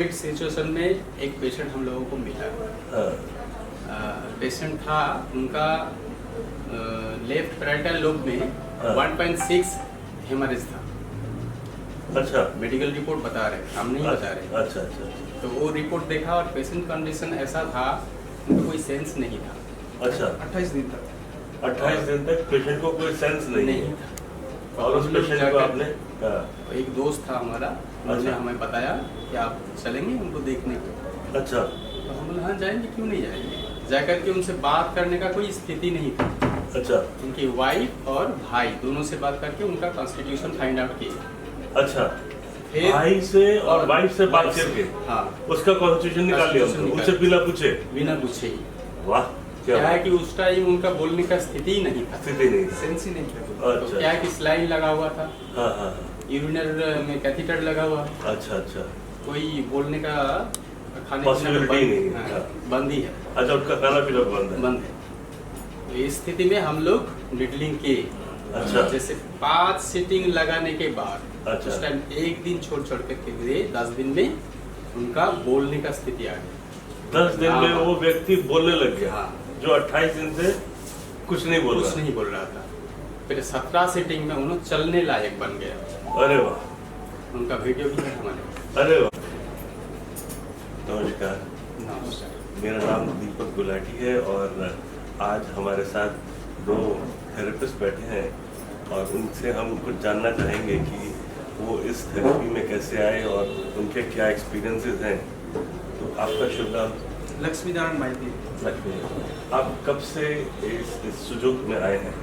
Covid situation में एक patient हम लोगों को मिला। पेशेंट था, उनका लेफ्ट पैराइटल लोब में 1.6 हेमरेज था। अच्छा, मेडिकल रिपोर्ट बता रहे, हम नहीं बता रहे। अच्छा अच्छा। तो वो रिपोर्ट देखा और पेशेंट कंडीशन ऐसा था, उनको कोई सेंस नहीं था। अच्छा, 28 दिन तक 28 दिन तक पेशेंट को कोई सेंस नहीं है। था। और उस पेशेंट को आपने एक दोस्त था हमारा, उन्होंने अच्छा। हमें बताया कि आप चलेंगे उनको देखने को। अच्छा तो हम बोले हाँ जाएंगे, क्यों नहीं जाएंगे। जाकर के उनसे बात करने का कोई स्थिति नहीं था। अच्छा उनकी वाइफ और भाई दोनों से बात करके उनका कॉन्स्टिट्यूशन फाइंड आउट किए। अच्छा, फिर भाई से और वाइफ से बात वाइफ से, करके हाँ, उसका कॉन्स्टिट्यूशन निकाल लिया Constitution उनसे निकाल- बिना पूछे। बिना पूछे ही। वाह, क्या है बात। कि उस टाइम उनका बोलने का स्थिति ही नहीं था। स्थिति नहीं थी। सेंस ही नहीं था। तो अच्छा क्या है कि स्लाइन लगा हुआ था, हाँ हाँ यूरिनर में कैथीटर लगा हुआ, अच्छा अच्छा कोई बोलने का खाने Possibility बंद- नहीं है। हाँ, बंद ही है, अच्छा, उनका खाना पीना बंद है। बंद है। तो इस स्थिति में हम लोग नीडलिंग किए। अच्छा जैसे 5 सीटिंग लगाने के बाद अच्छा। उस टाइम एक दिन छोड़ छोड़ करके दिए, 10 दिन में उनका बोलने का स्थिति आ गई। 10 दिन में हाँ। वो व्यक्ति बोलने लग गया, हाँ। जो 28 दिन से कुछ नहीं बोल कुछ रहा। नहीं बोल रहा था। फिर 17 सीटिंग में उन्होंने चलने लायक बन गया। अरे वाह, उनका वीडियो भी है हमारे। अरे वाह। नमस्कार, नमस्कार। मेरा नाम दीपक गुलाटी है और आज हमारे साथ 2 थेरेपिस्ट बैठे हैं और उनसे हम कुछ जानना चाहेंगे कि वो इस थेरेपी में कैसे आए और उनके क्या एक्सपीरियंसेस हैं। तो आपका शुभ नाम? लक्ष्मी नारायण माइती। लक्ष्मी। आप कब से इस सुजोग में आए हैं?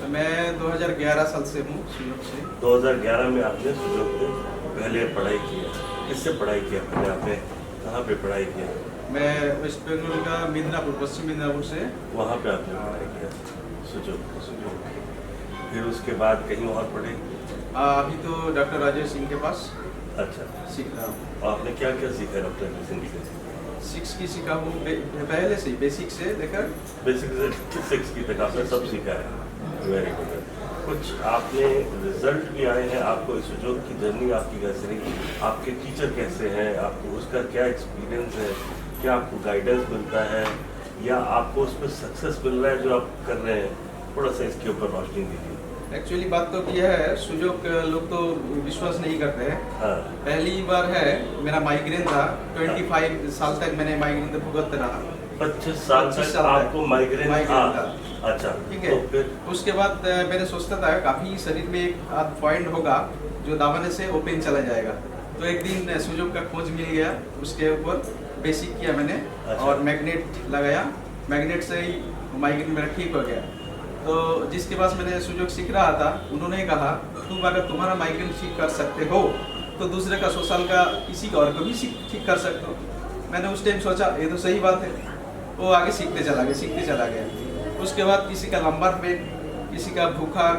तो मैं 2011 साल से हूँ सुयोग से। 2011 में आपने सुजोग में पहले पढ़ाई किया। किससे पढ़ाई किया पहले आपने? कहाँ पे पढ़ाई किया? मैं वेस्ट बंगाल का मिदनापुर, पश्चिम मिदनापुर से। वहाँ पे आपने पढ़ाई किया सुजोग। फिर उसके बाद कहीं और पढ़े? अभी तो डॉक्टर राजेश सिंह के पास अच्छा, सीख रहा हूँ। और आपने क्या क्या सीखा डॉक्टर सिंह से? 6 की सीखा हूँ पहले से ही, बेसिक से लेकर। बेसिक से 6 की तक आपने सब सीखा है। Very good. कुछ आपने रिजल्ट भी आए हैं आपको? इस सुजोग की जर्नी आपकी कैसे रही? आपके टीचर कैसे हैं? आपको उसका क्या एक्सपीरियंस है? क्या आपको गाइडेंस मिलता है या आपको उस पर सक्सेस मिल रहा है जो आप कर रहे हैं? थोड़ा सा इसके ऊपर रोशनी दीजिए। एक्चुअली बात तो यह है, सुयोग लोग तो विश्वास नहीं करते हैं। हाँ पहली बार है, मेरा माइग्रेन था। 25 साल तक मैंने माइग्रेन से भुगतते रहा। 25 साल 25 तक साल आपको माइग्रेन माइग्रेन था? अच्छा, ठीक है। तो फिर उसके बाद मैंने सोचता था काफी शरीर में एक आध पॉइंट होगा जो दबाने से वो पेन चला जाएगा। तो एक दिन सुजोग का खोज मिल गया, उसके ऊपर बेसिक किया मैंने। अच्छा। और मैग्नेट लगाया, मैग्नेट से ही माइग्रेन मेरा ठीक हो गया। तो जिसके पास मैंने सुजोग सीख रहा था, उन्होंने कहा तुम अगर तुम्हारा माइग्रेन ठीक कर सकते हो तो दूसरे का 100 साल का किसी का और को भी ठीक कर सकते हो। मैंने उस टाइम सोचा ये तो सही बात है। वो आगे सीखते चला गया। उसके बाद किसी का लंबर पेन, किसी का बुखार,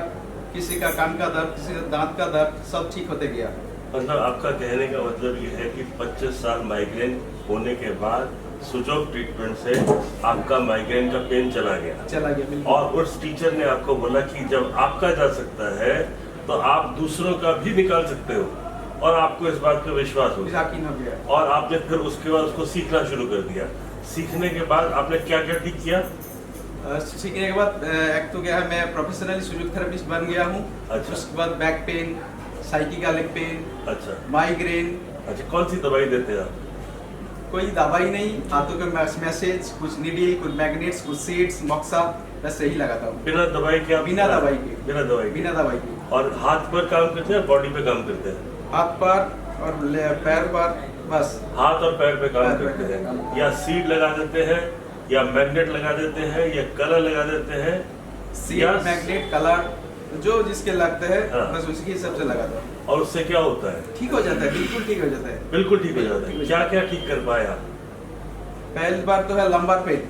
किसी का कान का दर्द, किसी का दांत का दर्द, सब ठीक होते गया। मतलब आपका कहने का मतलब ये है कि 25 साल माइग्रेन होने के बाद सुजोग ट्रीटमेंट से आपका माइग्रेन का पेन चला गया। बिल्कुल। और उस टीचर ने आपको बोला कि जब आपका जा सकता है तो आप दूसरों का भी निकाल सकते हो, और आपको इस बात का विश्वास हो गया यकीन हो गया। और आपने फिर उसके बाद उसको सीखना शुरू कर दिया। सीखने के बाद आपने क्या क्या ठीक किया? सीखने के बाद एक तो क्या है, मैं प्रोफेशनली सुजोग थेरेपिस्ट बन गया हूँ। अच्छा। उसके बाद बैक पेन, साइकिका लेग पेन, अच्छा माइग्रेन। अच्छा, कौन सी दवाई देते हैं आप? कोई दवाई नहीं, हाथों के मैसेज, कुछ नीडल, कुछ मैग्नेट्स, कुछ सीड्स, मक्सा, बस यही लगाता हूँ। बिना दवाई के आप? बिना दवाई के। बिना दवाई के। बिना दवाई के। और हाथ पर काम करते हैं, बॉडी पे काम करते हैं? हाथ पर और पैर पर, बस। हाथ और पैर पे काम पैर पे करते हैं। काम। या सीड लगा देते हैं या मैग्नेट लगा देते हैं या कलर लगा देते हैं? Seed, Yes. मैग्नेट, कलर, जो जिसके लगते हैं हाँ। बस उसके हिसाब से लगाता हूँ। और उससे क्या होता है? ठीक हो जाता है, बिल्कुल ठीक हो जाता है। बिल्कुल ठीक हो जाता है। क्या क्या ठीक कर पाए आप? पहली बार तो है लंबर पेन।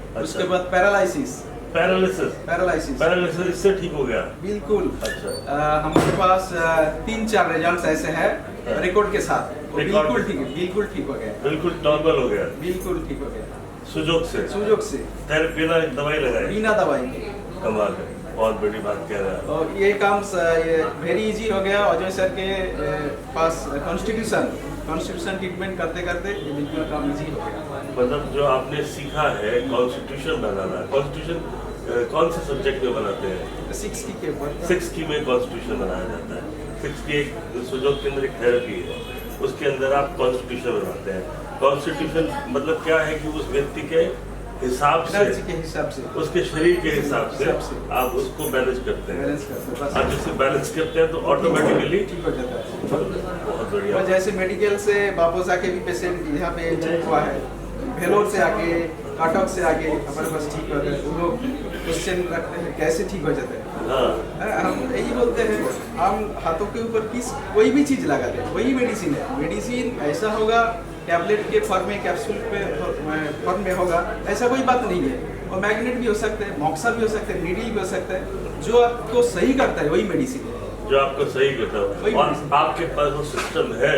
अच्छा। उसके बाद पैरालिसिस। पैरालिसिस इससे ठीक हो गया? बिल्कुल। अच्छा। हमारे पास 3-4 रिजल्ट ऐसे हैं हाँ। रिकॉर्ड के साथ। वो रिकॉर्ड बिल्कुल के- ठीक है, बिल्कुल ठीक हो गया। बिल्कुल नॉर्मल हो गया? बिल्कुल ठीक हो गया सुजोग से? सुजोग से, बिना दवाई लगाए? बिना दवाई के। कमाल है, बहुत बड़ी बात कह रहे हैं आप। और ये काम वेरी इजी हो गया। अजय सर के पास कॉन्स्टिट्यूशन कॉन्स्टिट्यूशन ट्रीटमेंट करते करते ये बिल्कुल काम इजी हो गया। मतलब जो आपने सीखा है कॉन्स्टिट्यूशन बनाना, कॉन्स्टिट्यूशन कौन से सब्जेक्ट में बनाते हैं? 6 के ऊपर 6 की में कॉन्स्टिट्यूशन बनाया जाता है। 6 की एक सुजोग के अंदर एक थेरेपी है, उसके अंदर आप कॉन्स्टिट्यूशन बनाते हैं। कॉन्स्टिट्यूशन मतलब क्या है कि उस व्यक्ति के हिसाब से, एनर्जी के हिसाब से, उसके शरीर के हिसाब से आप उसको बैलेंस करते हैं। बैलेंस करते हैं बस। आप जैसे बैलेंस करते हैं तो ऑटोमेटिकली ठीक हो जाता है। बहुत बढ़िया। और जैसे मेडिकल से वापस आके भी पेशेंट यहाँ पे ठीक हुआ है, भेलोर से आके, काटक से आके हमारे पास ठीक हो गए। वो लोग क्वेश्चन रखते हैं कैसे ठीक हो जाता है। हाँ, हम यही बोलते हैं, हम हाथों के ऊपर कोई भी चीज़ लगाते हैं, वही मेडिसिन है। मेडिसिन ऐसा होगा टैबलेट के फॉर्म में, कैप्सूल पे फॉर्म में होगा, ऐसा कोई बात नहीं है। और मैग्नेट भी हो सकते हैं, मॉक्सा भी हो सकते हैं, नीडल भी हो सकता है। जो आपको सही करता है वही मेडिसिन है, जो आपको सही करता वही है। और medicine। आपके पास वो सिस्टम है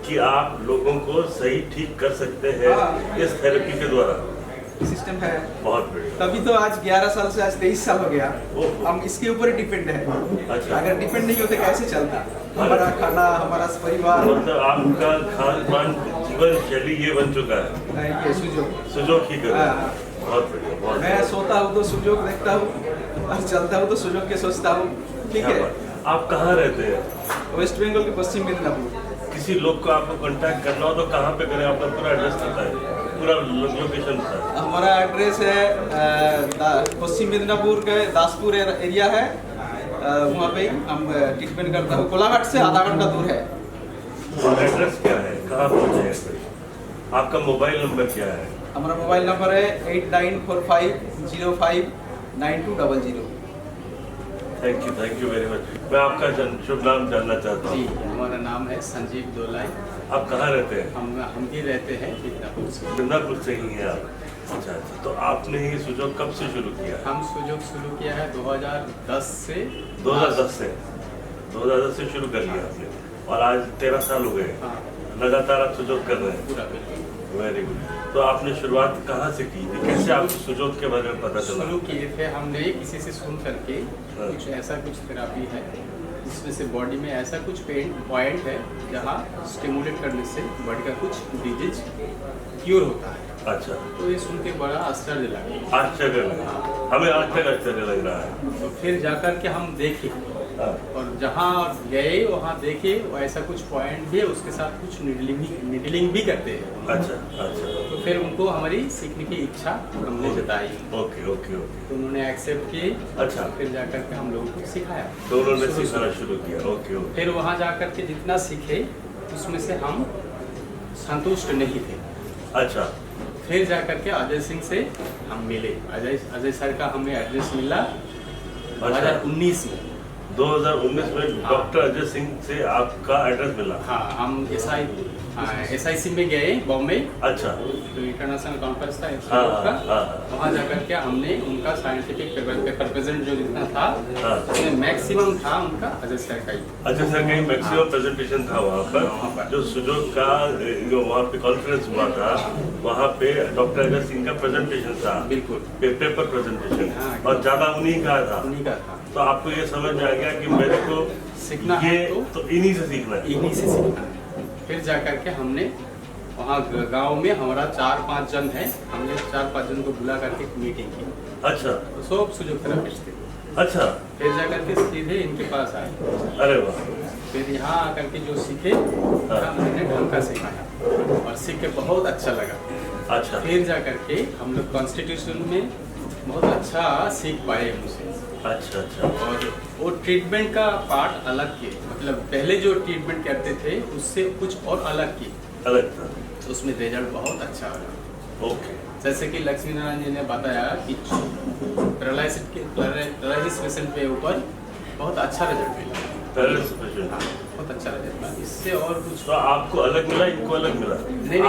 कि आप लोगों को सही ठीक कर सकते हैं हाँ। इस थेरेपी के द्वारा। सिस्टम है। बहुत बढ़िया। तभी तो आज 11 साल से आज 23 साल हो गया, ओहो। हम इसके ऊपर ही डिपेंड है। अच्छा। अगर डिपेंड नहीं होते कैसे चलता हमारा खाना, हमारा परिवार। मतलब आपका खान पान जीवन शैली ये बन चुका है, ये सुजोग। सुजोग ही कर। हाँ। बहुत बढ़िया, बहुत मैं सोता हूँ तो सुजोग देखता हूँ और चलता हूँ तो सुजोग के सोचता हूँ। ठीक क्या है। बात। आप कहाँ रहते हैं? वेस्ट बंगाल के पश्चिम मिदनापुर। किसी लोग को आपको कांटेक्ट करना हो तो कहाँ पे करें? आपका पूरा एड्रेस पता है, पूरा लोकेशन पता है? हमारा एड्रेस है पश्चिम मिदनापुर के दासपुर एरिया है। वहाँ पे हम ट्रीटमेंट करता हूँ। कोलाघाट से आधा घंटा दूर है। और एड्रेस क्या है, कहाँ पहुँचे? आपका मोबाइल नंबर क्या है? हमारा मोबाइल नंबर है 8945059200। Thank you very much. मैं आपका शुभ नाम जानना चाहता जी, हूँ। हमारा नाम है संजीव दोलाई। आप कहाँ रहते हैं? हम भी रहते हैं मिदनापुर से। मिदनापुर से ही हैं आप? अच्छा अच्छा। तो आपने ये सुजोग कब से शुरू किया? हम सुजोग शुरू किया है 2010 से। 2010 से? 2010 से शुरू कर लिया आपने और आज 13 साल हो गए। हाँ, लगातार आप सुजोग कर रहे हैं। पूरा बिल्कुल। Very good. तो आपने शुरुआत कहाँ से की थी? कैसे आपको सुजोग के बारे में पता चला? शुरू किए थे हमने किसी से सुन करके, हाँ। कुछ ऐसा कुछ थेरापी है जिसमें से बॉडी में ऐसा कुछ पेन पॉइंट है जहाँ स्टिमुलेट करने से बॉडी का कुछ डिजीज क्योर होता है। अच्छा, तो ये सुन के बड़ा आश्चर्य लगा। आश्चर्य लगा। हमें आज तक आश्चर्य लग रहा है। तो फिर जाकर के हम देखे हाँ। और जहाँ गए वहाँ देखे वो ऐसा कुछ पॉइंट भी है, उसके साथ कुछ निडलिंग भी करते हैं। अच्छा अच्छा। तो फिर उनको हमारी सीखने की इच्छा हमने जताई, ओके ओके ओके। तो उन्होंने एक्सेप्ट किए। अच्छा। फिर जाकर के हम लोगों को सिखाया, तो उन्होंने शुरू सिखाना से। शुरू किया। Okay okay. फिर वहाँ जाकर के जितना सीखे उसमें से हम संतुष्ट नहीं थे। अच्छा। फिर जाकर के अजय सिंह से हम मिले। अजय सर का हमें एड्रेस मिला 2019 में। 2019 में डॉक्टर अजय सिंह से आपका एड्रेस मिला? हाँ, हम SIC में गए बॉम्बे। अच्छा। तो इंटरनेशनल कॉन्फ्रेंस था हाँ, का। हाँ। वहाँ जाकर के हमने उनका साइंटिफिक पेपर प्रेजेंट जो जितना था हाँ। उसमें मैक्सिमम था उनका अजय सर का ही। अच्छा सर, कहीं मैक्सिमम प्रेजेंटेशन था वहाँ वहाँ पर पर। जो सुजोग का जो वहाँ पे कॉन्फ्रेंस हुआ था, वहाँ पे डॉक्टर अजय सिंह का प्रेजेंटेशन था। बिल्कुल। Paper presentation. हाँ। और ज्यादा उन्हीं का था। उन्हीं का था। तो आपको ये समझ में आ गया कि मेरे को सीखना ये है तो इन्हीं से सीखना है। इन्हीं से सीखना है। फिर जाकर के हमने वहाँ गांव में हमारा 4-5 जन है, हमने 4-5 जन को बुला करके एक मीटिंग की। अच्छा तो सब सुजोग थेरेपिस्ट थे। अच्छा। फिर जाकर के सीधे इनके पास आए। अरे वाह। फिर यहाँ आकर के जो सीखे हमने ढंग का सिखाया और सीख के बहुत अच्छा लगा। अच्छा। फिर जाकर के हम लोग कॉन्स्टिट्यूशन में बहुत अच्छा सीख पाए उनसे। अच्छा अच्छा। और वो ट्रीटमेंट का पार्ट अलग किए, मतलब पहले जो ट्रीटमेंट करते थे उससे कुछ और अलग किए, अलग था। तो उसमें रिजल्ट बहुत अच्छा आया। ओके। जैसे कि लक्ष्मी नारायण जी ने बताया कि पैरालिसिस पेशेंट के ऊपर बहुत अच्छा रिजल्ट मिला। पैरालिसिस हाँ, बहुत अच्छा रिजल्ट मिला। इससे और कुछ तो आपको अलग मिला, इनको अलग मिला? नहीं,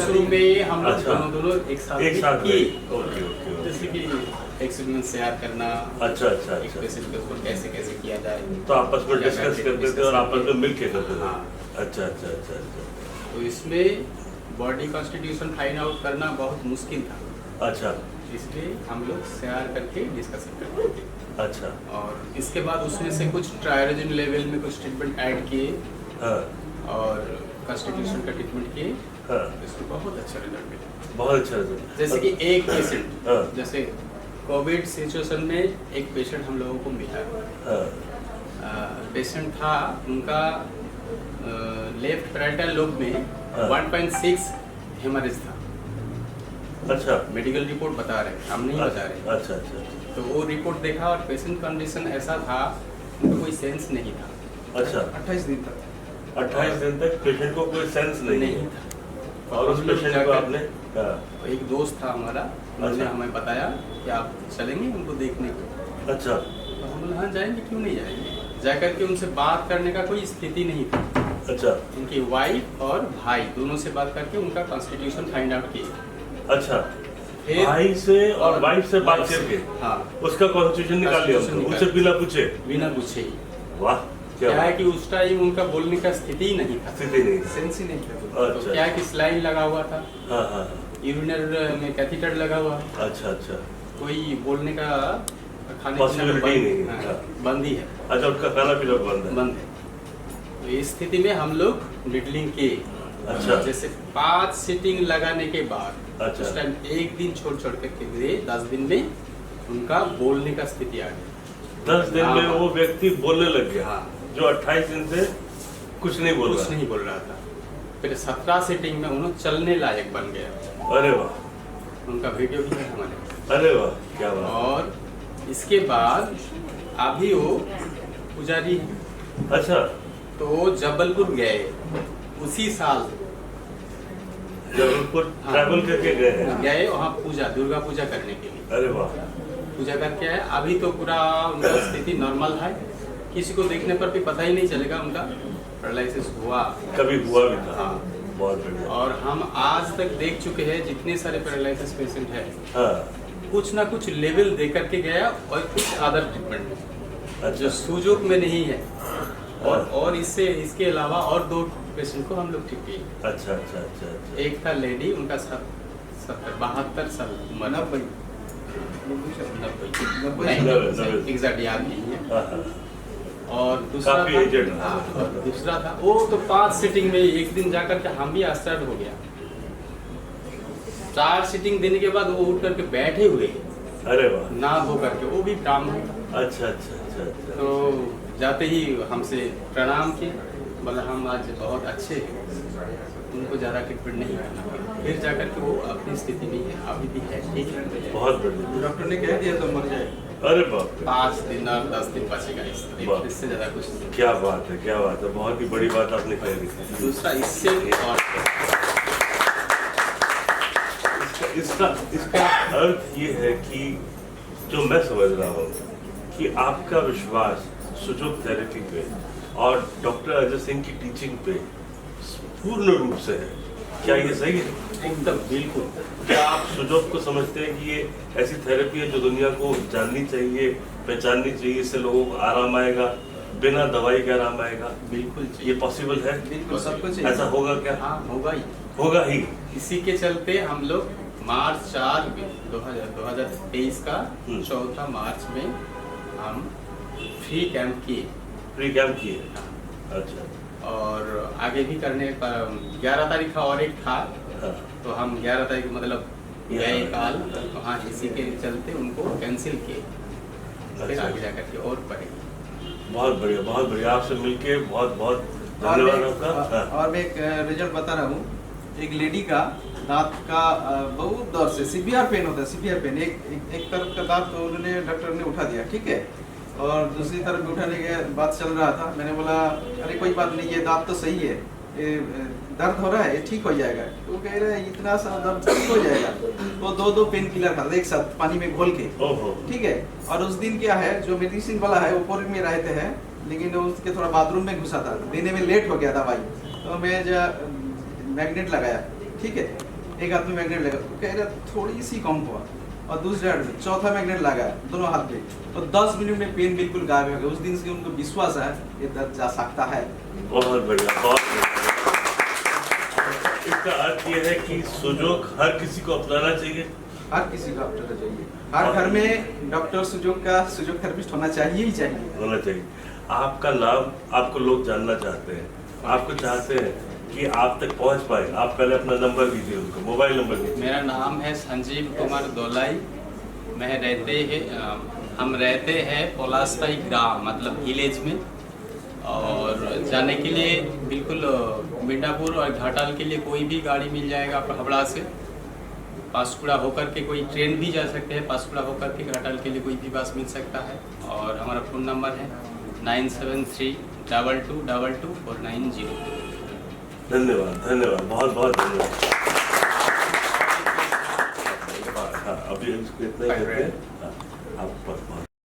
शुरू में हम लोग अच्छा। दोनों एक साथ किए। किए। Okay okay. जैसे कि एक्सपीरियंस शेयर करना, अच्छा अच्छा एक अच्छा। पेशेंट के ऊपर कैसे कैसे किया जाए, तो आपस में डिस्कस करते थे और आपस में मिल के करते थे? हाँ। अच्छा अच्छा अच्छा अच्छा। तो इसमें बॉडी कॉन्स्टिट्यूशन फाइंड आउट करना बहुत मुश्किल था, अच्छा इसलिए हम लोग शेयर करके डिस्कशन करते थे। अच्छा। और इसके बाद उसमें से कुछ ट्रायरोजन लेवल में कुछ ट्रीटमेंट ऐड किए हाँ। और कॉन्स्टिट्यूशन का ट्रीटमेंट किए, हाँ, इसको बहुत अच्छा रिजल्ट मिला। बहुत अच्छा रिजल्ट। जैसे कि एक पेशेंट, हाँ, जैसे कोविड सिचुएशन में एक पेशेंट हम लोगों को मिला। हाँ, पेशेंट था, उनका लेफ्ट पैराइटल लोब में हाँ। 1.6 हेमरेज था। अच्छा, मेडिकल रिपोर्ट बता रहे हैं, हम नहीं बता रहे। अच्छा अच्छा तो वो रिपोर्ट देखा और पेशेंट कंडीशन ऐसा था, उनको कोई सेंस नहीं था। अच्छा। 28 दिन तक 28 दिन तक पेशेंट को कोई सेंस नहीं है। था। और उस हम लोग पेशेंट को जाकर- आपने, हाँ, एक दोस्त था हमारा, उन्होंने अच्छा। हमें बताया कि आप चलेंगे उनको देखने को। अच्छा, तो हम बोले हाँ जाएंगे, क्यों नहीं जाएंगे। जाकर के उनसे बात करने का कोई स्थिति नहीं था। अच्छा, उनकी वाइफ और भाई दोनों से बात करके उनका कॉन्स्टिट्यूशन फाइंड आउट किए। अच्छा, फिर भाई से और वाइफ से बात वाइफ से, करके हाँ, उसका कॉन्स्टिट्यूशन निकाल लिया Constitution उनको, निकाल उनसे बिना पूछे। बिना पूछे ही। वाह, क्या है बात। कि उस टाइम उनका बोलने का स्थिति ही नहीं था, स्थिति नहीं। सेंस ही नहीं था। तो अच्छा, क्या है कि स्लाइन लगा हुआ था, हाँ हाँ, यूरिनर में कैथीटर लगा हुआ, अच्छा अच्छा कोई बोलने का खाने Possibility बंद- नहीं है। हाँ, बंद ही है, अच्छा, उनका खाना पीना बंद है। बंद है। तो इस स्थिति में हम लोग निडलिंग किए। अच्छा। जैसे 5 सीटिंग लगाने के बाद अच्छा। उस टाइम एक दिन छोड़ छोड़ करके गए, 10 दिन में उनका बोलने का स्थिति आ गई। 10 दिन में हाँ। वो व्यक्ति बोलने लग गया, हाँ, जो 28 दिन से कुछ नहीं बोल कुछ रहा। नहीं बोल रहा था। फिर 17 सीटिंग में उन्होंने चलने लायक बन गया। अरे वाह, उनका वीडियो भी है हमारे। अरे वाह, क्या बात। और इसके बाद अभी वो पुजारी हैं। अच्छा, तो जबलपुर गए उसी साल, जबलपुर हाँ। ट्रैवल करके गए हैं। गए वहाँ पूजा, दुर्गा पूजा करने के लिए। अरे वाह, पूजा करके आए। अभी तो पूरा उनका स्थिति नॉर्मल है, किसी को देखने पर भी पता ही नहीं चलेगा उनका पैरालिसिस हुआ। कभी हुआ भी था। हाँ। बहुत बढ़िया। और हम आज तक देख चुके हैं जितने सारे पैरालिसिस पेशेंट हैं, हाँ, कुछ ना कुछ लेवल दे करके गया और कुछ अदर ट्रीटमेंट जो अच्छा, सुजोग में नहीं है। हाँ। और इससे इसके अलावा और 2 पेशेंट को हम लोग ठीक किए। अच्छा अच्छा अच्छा अच्छा। एक था लेडी, उनका 72 साल उम्र, 90 नब्बे। एग्जैक्ट याद नहीं है। हाँ, हाँ। और दूसरा काफी था, aged है। हाँ, और दूसरा था वो तो 5 सीटिंग में एक दिन जाकर के हम भी आश्चर्य हो गया। 4 सीटिंग देने के बाद वो उठ करके बैठे हुए, अरे वाह, ना धो करके, वो भी ब्राह्मण। अच्छा अच्छा अच्छा अच्छा। तो जाते ही हमसे प्रणाम किए, बोला हम आज बहुत अच्छे हैं, उनको ज़्यादा ट्रीटमेंट नहीं करना। फिर जाकर के वो अपनी स्थिति में है, अभी भी है, ठीक है। बहुत बढ़िया। डॉक्टर ने कह दिया तो मर जाए। अरे बाप रे, 5 दिन और 10 दिन बचेगा, वाह। इससे ज़्यादा कुछ नहीं। क्या बात है, क्या बात है। बहुत ही बड़ी बात आपने कह दी। दूसरा इससे और इसका इसका अर्थ ये है कि जो मैं समझ रहा हूँ कि आपका विश्वास सुजोग थेरेपी पे और डॉक्टर अजय सिंह की टीचिंग पे पूर्ण रूप से है। क्या ये सही है? एकदम बिल्कुल। क्या आप सुजोग को समझते हैं कि ये ऐसी थेरेपी है जो दुनिया को जाननी चाहिए, पहचाननी चाहिए, इससे लोगों को आराम आएगा, बिना दवाई के आराम आएगा? बिल्कुल ये पॉसिबल है? बिल्कुल सबको ऐसा चाहिए। होगा क्या? हाँ, होगा ही। होगा ही। इसी के चलते हम लोग मार्च 4 2023 का 4 मार्च में हम फ्री कैंप किए। फ्री कैंप किए? अच्छा। और आगे भी करने का 11 तारीख का और एक था, हाँ। तो हम 11 तारीख मतलब गए यहाँ। काल, वहाँ इसी के चलते उनको कैंसिल किए। फिर अच्छा। आगे जाकर के और पढ़े। बहुत बढ़िया, बहुत बढ़िया। आपसे मिलके बहुत बहुत और धन्यवाद मैं आपका। हाँ। और मैं एक रिजल्ट बता रहा हूँ। एक लेडी का दांत का बहुत दौर से सीवियर पेन होता है, सीवियर पेन। एक तरफ का दांत तो उन्होंने डॉक्टर ने उठा दिया, ठीक है, और दूसरी तरफ भी उठाने के बात चल रहा था। मैंने बोला अरे कोई बात नहीं, ये दांत तो सही है, ये दर्द हो रहा है, ये ठीक हो जाएगा। तो कह रहे हैं इतना सा दर्द ठीक हो जाएगा। वो 2 पेन किलर खाता एक साथ पानी में घोल के, ओहो। ठीक है। और उस दिन क्या है, जो मेडिसिन वाला है वो पूर्व में रहते हैं, लेकिन उसके थोड़ा बाथरूम में घुसा था, देने में लेट हो गया दवाई। तो मैं जो मैग्नेट लगाया, ठीक है, एक हाथ में मैग्नेट लगा, तो कह रहा थोड़ी सी कम हुआ, और दूसरे हाथ में चौथा मैग्नेट लगाया, दोनों हाथ में, तो 10 मिनट में पेन बिल्कुल गायब हो गया। उस दिन से उनको विश्वास है ये दर्द जा सकता है। बहुत बढ़िया, बहुत बढ़िया। इसका अर्थ ये है कि सुजोग हर किसी को अपनाना चाहिए। हर किसी को डॉक्टर चाहिए, हर घर में डॉक्टर सुजोग थेरेपिस्ट होना चाहिए ही चाहिए। होना चाहिए। आपका नाम आपको लोग जानना चाहते हैं, आपको चाहते हैं कि आप तक पहुंच पाए? आप पहले अपना नंबर दीजिए उनको, मोबाइल नंबर दीजिए। मेरा नाम है संजीव कुमार दोलाई। हम रहते हैं पलासपाई ग्राम मतलब विलेज में, और जाने के लिए बिल्कुल मिर्जापुर और घाटाल के लिए कोई भी गाड़ी मिल जाएगा आपको हावड़ा से। पांशकुड़ा होकर के कोई ट्रेन भी जा सकते हैं, पांशकुड़ा होकर के घाटाल के लिए कोई भी बस मिल सकता है। और हमारा फ़ोन नंबर है 9732222490। धन्यवाद, धन्यवाद, बहुत बहुत धन्यवाद। हाँ, अभी इसको इतना ही करते हैं। हाँ, आप बहुत